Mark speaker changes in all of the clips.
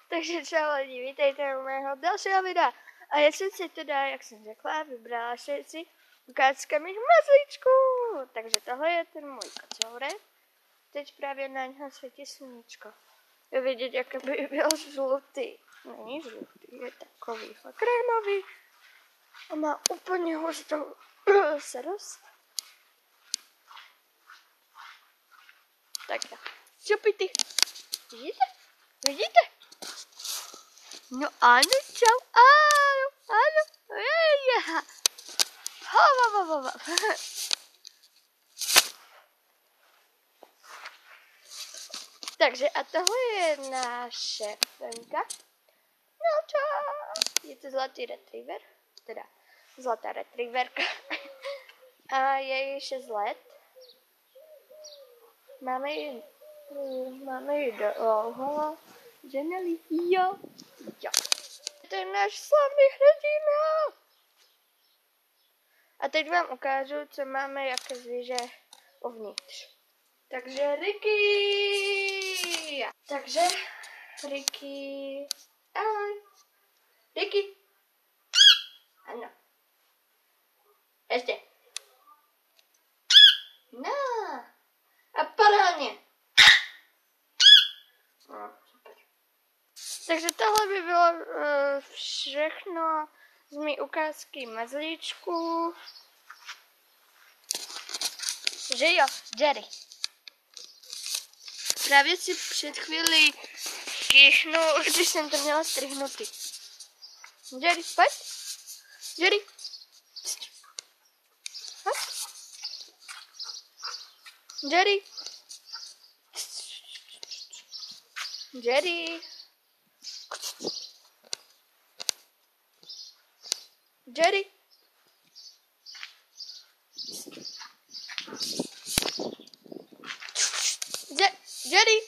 Speaker 1: Takže čau lidi, vítejte u mého dalšího videa. A já jsem si teda, jak jsem řekla, vybrala si ukázka mých mazlíčků. Takže tohle je ten můj kocourek. Teď právě na něho svítí sluníčko. Je vidět, jak by byl žlutý. Není žlutý, je takový krémový. A má úplně hustou srst. Tak jo. Čupity. Vidíte? Vidíte? No ano, čau, ano, je. Hova. Takže a tohle je naše Fenka. No čau. Je to zlatý retriever, teda zlatá retrieverka. A je jí 6 let. Máme ji dlouho. Ženeli, jo. To je náš slavný hrdina. A teď vám ukážu, co máme jaké zvíře uvnitř. Takže Ricky. Ahoj. Ricky. Ano. Ještě. No. A parádně. No, super. Takže tohle by bylo všechno z mý ukázky mazlíčků. Že jo, Jerry. Právě si před chvílí kýchnul, když jsem to měla strhnutý. Jerry, pojď. Jerry. Pojď. Jerry. Jerry. Jerry. Jerry.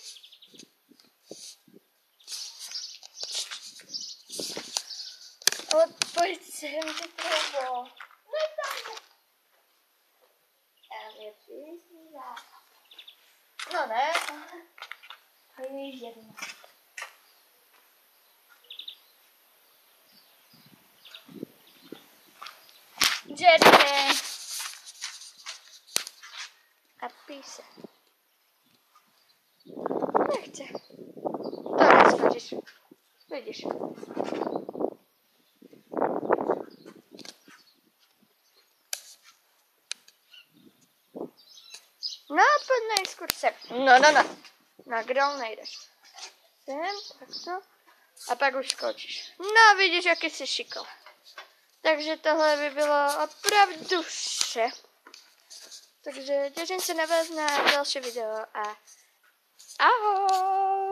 Speaker 1: Pojď sem, ty trobo. No ne. A je jedna. Jerry. A píse. Nechce. To neskočíš. Vidíš. No, pojď nejskur sem. No. Na grol nejdeš. Sem, takto. A pak už skočíš. No, vidíš, jaký jsi šikl. Takže tohle by bylo opravdu vše. Takže těším se na vás na další video a ahoj!